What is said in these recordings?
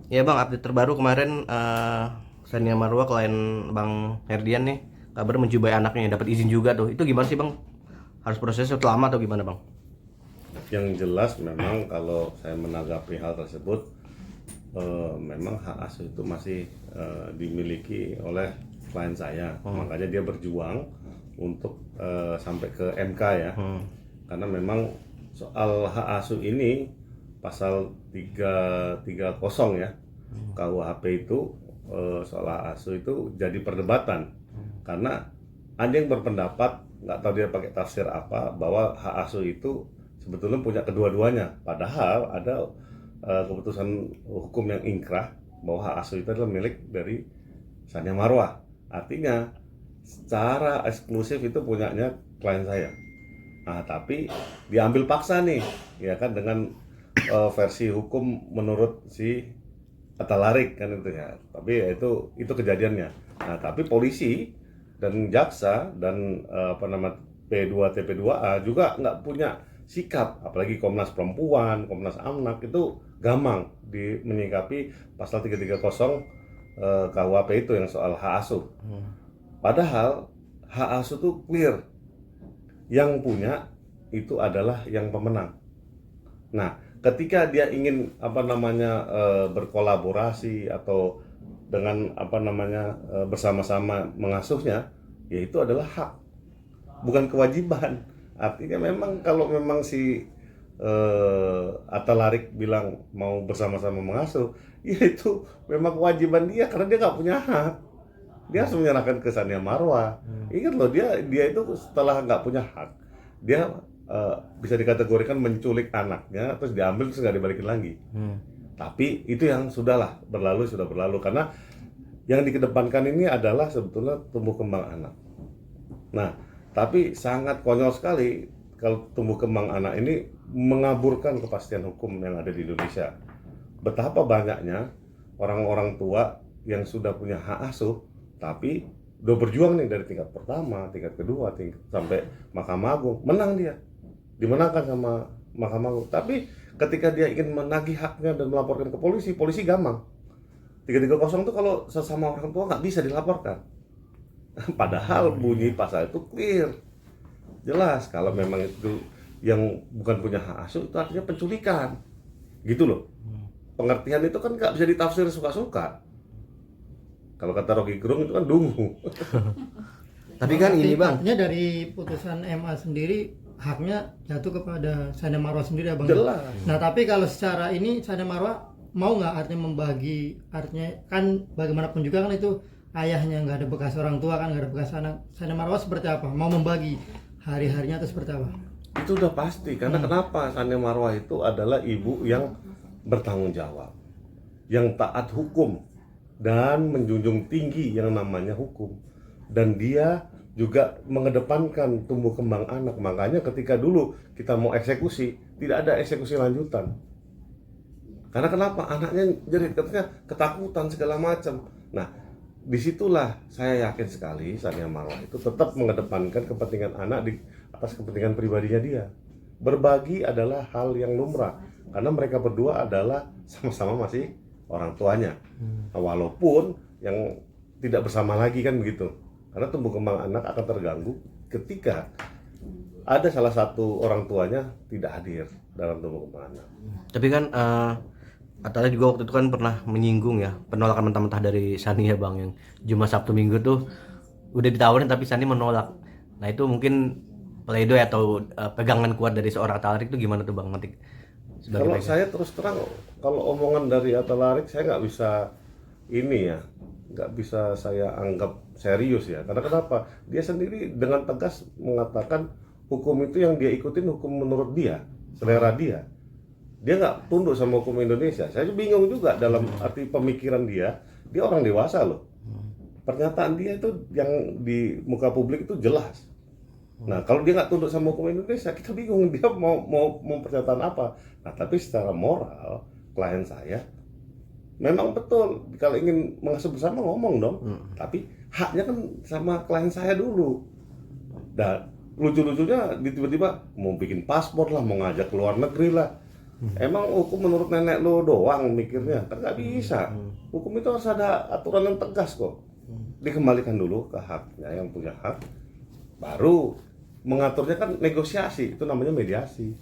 Ya bang, update terbaru kemarin Sania Marwa klien Bang Herdian nih kabar mencubai anaknya dapat izin juga tuh. Itu gimana sih bang? Harus prosesnya lama atau gimana bang? Yang jelas memang kalau saya menanggapi hal tersebut, memang hak asuh itu masih dimiliki oleh klien saya. Makanya dia berjuang untuk sampai ke MK ya. Karena memang soal hak asuh ini pasal 330 ya KUHP itu, soal hak asuh itu jadi perdebatan. Karena ada yang berpendapat, nggak tahu dia pakai tafsir apa, bahwa hak asuh itu sebetulnya punya kedua-duanya. Padahal ada keputusan hukum yang ingkrah bahwa hak asuh itu adalah milik dari Sania Marwah. Artinya secara eksklusif itu punyanya klien saya. Nah, tapi diambil paksa nih, ya kan, dengan versi hukum menurut si Atalarik kan itu ya. Tapi ya itu kejadiannya. Nah, tapi polisi dan jaksa dan P2 TP2A juga nggak punya sikap, apalagi Komnas Perempuan, Komnas Anak itu gamang menyikapi pasal 330 KUHP itu yang soal hak asuh. Padahal hak asuh itu clear, yang punya itu adalah yang pemenang. Nah, ketika dia ingin berkolaborasi atau dengan bersama-sama mengasuhnya, ya itu adalah hak, bukan kewajiban. Artinya memang kalau memang si Atalarik bilang mau bersama-sama mengasuh, ya itu memang kewajiban dia karena dia nggak punya hak. Dia harus menyerahkan ke Sania Marwah. Ingat loh, dia itu setelah nggak punya hak, dia bisa dikategorikan menculik anaknya, terus diambil terus nggak dibalikin lagi. Tapi itu yang sudah berlalu karena yang dikedepankan ini adalah sebetulnya tumbuh kembang anak. Nah, tapi sangat konyol sekali kalau tumbuh kembang anak ini mengaburkan kepastian hukum yang ada di Indonesia. Betapa banyaknya orang-orang tua yang sudah punya hak asuh, tapi udah berjuang nih dari tingkat pertama, tingkat kedua, sampai Mahkamah Agung, menang dia, dimenangkan sama Mahkamah Agung. Tapi ketika dia ingin menagih haknya dan melaporkan ke polisi, polisi gampang. 330 itu kalau sesama orang tua nggak bisa dilaporkan. Padahal bunyi pasal itu clear, jelas kalau memang itu yang bukan punya hak asuh itu artinya penculikan, gitu loh. Pengertian itu kan nggak bisa ditafsir suka-suka. Kalau kata Rocky Gerung itu kan dungu. Tapi kan ini bang, Artinya dari putusan MA sendiri haknya jatuh kepada Sania Marwah sendiri ya bang. Jelas. Nah tapi kalau secara ini Sania Marwah mau nggak artinya membagi, artinya kan bagaimanapun juga kan itu ayahnya, nggak ada bekas orang tua kan, nggak ada bekas anak. Sania Marwah seperti apa? Mau membagi hari-harinya atau seperti apa? Itu udah pasti, karena kenapa? Sania Marwah itu adalah ibu yang bertanggung jawab, yang taat hukum dan menjunjung tinggi yang namanya hukum. Dan dia juga mengedepankan tumbuh kembang anak. Makanya ketika dulu kita mau eksekusi, tidak ada eksekusi lanjutan. Karena kenapa? Anaknya jerit, katanya ketakutan segala macam. Nah, disitulah saya yakin sekali Sania Marwah itu tetap mengedepankan kepentingan anak di atas kepentingan pribadinya dia. Berbagi adalah hal yang lumrah karena mereka berdua adalah sama-sama masih orang tuanya. Walaupun yang tidak bersama lagi kan begitu. Karena tumbuh kembang anak akan terganggu ketika ada salah satu orang tuanya tidak hadir dalam tumbuh kembang anak. tapi kan Atala juga waktu itu kan pernah menyinggung ya penolakan mentah-mentah dari Sani ya bang, yang Jumat Sabtu Minggu tuh udah ditawarin tapi Sani menolak. Nah itu mungkin pledoi atau pegangan kuat dari seorang Atalarik itu gimana tuh bang nanti? Kalau saya terus terang, kalau omongan dari Atalarik saya nggak bisa nggak bisa saya anggap serius ya. Karena kenapa? Dia sendiri dengan tegas mengatakan hukum itu yang dia ikutin hukum menurut dia, selera dia. Dia nggak tunduk sama hukum Indonesia. Saya bingung juga dalam arti pemikiran dia. Dia orang dewasa loh. Pernyataan dia itu yang di muka publik itu jelas. Nah, kalau dia nggak tunduk sama hukum Indonesia, kita bingung dia mau pernyataan apa. Nah, tapi secara moral, klien saya memang betul kalau ingin mengasuh bersama ngomong dong. Tapi haknya kan sama klien saya dulu. Dan lucu-lucunya tiba-tiba mau bikin paspor lah, mau ngajak ke luar negeri lah. Emang hukum menurut nenek lu doang mikirnya? Kan nggak bisa. Hukum itu harus ada aturan yang tegas kok. Dikembalikan dulu ke haknya yang punya hak, baru mengaturnya kan negosiasi, itu namanya mediasi.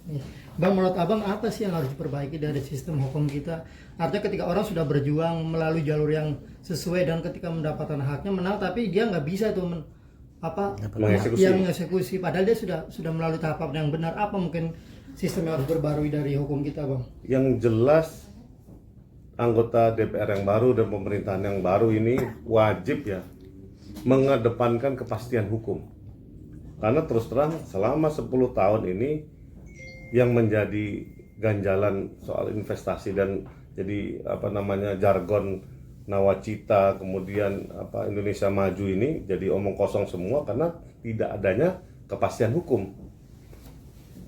Bang, menurut abang apa sih yang harus diperbaiki dari sistem hukum kita? Artinya ketika orang sudah berjuang melalui jalur yang sesuai dan ketika mendapatkan haknya menang, tapi dia nggak bisa tuh Mengeksekusi. yang mengeksekusi, padahal dia sudah melalui tahapan yang benar. Apa mungkin sistem yang harus berbarui dari hukum kita, Bang? Yang jelas anggota DPR yang baru dan pemerintahan yang baru ini wajib ya mengedepankan kepastian hukum. Karena terus terang selama 10 tahun ini yang menjadi ganjalan soal investasi dan jadi jargon nawacita, kemudian Indonesia Maju ini jadi omong kosong semua karena tidak adanya kepastian hukum,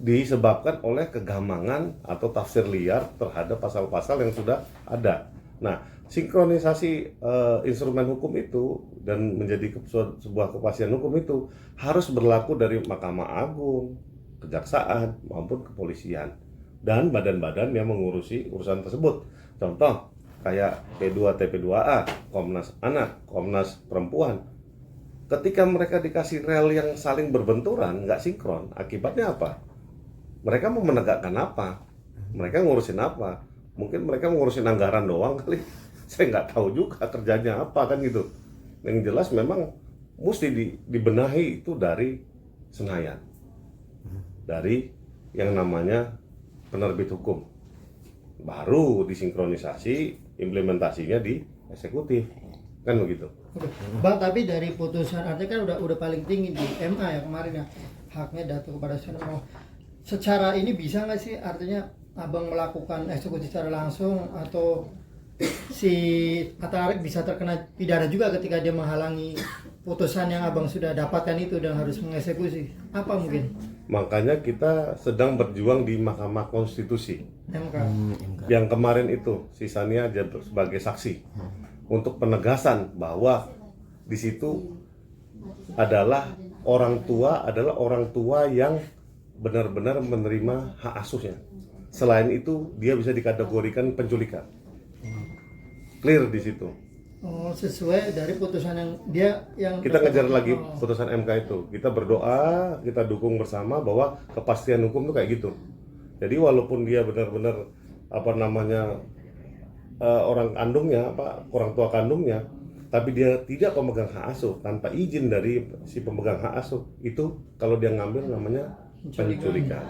disebabkan oleh kegamangan atau tafsir liar terhadap pasal-pasal yang sudah ada. Nah, sinkronisasi instrumen hukum itu dan menjadi sebuah kepastian hukum itu harus berlaku dari Mahkamah Agung, Kejaksaan maupun kepolisian dan badan-badan yang mengurusi urusan tersebut. Contoh kayak P2 TP2A, Komnas Anak, Komnas Perempuan. Ketika mereka dikasih rel yang saling berbenturan, nggak sinkron, akibatnya apa? Mereka mau menegakkan apa? Mereka ngurusin apa? Mungkin mereka ngurusin anggaran doang kali. Saya nggak tahu juga kerjanya apa kan gitu. Yang jelas memang mesti dibenahi itu dari Senayan, dari yang namanya penerbit hukum. Baru disinkronisasi, implementasinya di eksekutif, kan begitu. Oke. Bang, tapi dari putusan artinya kan udah paling tinggi di MA ya kemarin ya, haknya jatuh kepada Senayan. Secara ini bisa nggak sih artinya abang melakukan eksekusi secara langsung atau si Atarik bisa terkena pidana juga ketika dia menghalangi putusan yang abang sudah dapatkan itu dan harus mengeksekusi? Apa mungkin? Makanya kita sedang berjuang di Mahkamah Konstitusi. MK. Yang kemarin itu sisanya sebagai saksi untuk penegasan bahwa di situ adalah orang tua yang benar-benar menerima hak asuhnya. Selain itu dia bisa dikategorikan penculikan. Clear di situ. Oh, sesuai dari putusan yang Kita ngejar lagi putusan MK itu. Kita berdoa, kita dukung bersama bahwa kepastian hukum itu kayak gitu. Jadi walaupun dia benar-benar orang kandungnya, orang tua kandungnya, tapi dia tidak pemegang hak asuh tanpa izin dari si pemegang hak asuh, itu kalau dia ngambil namanya penculikan.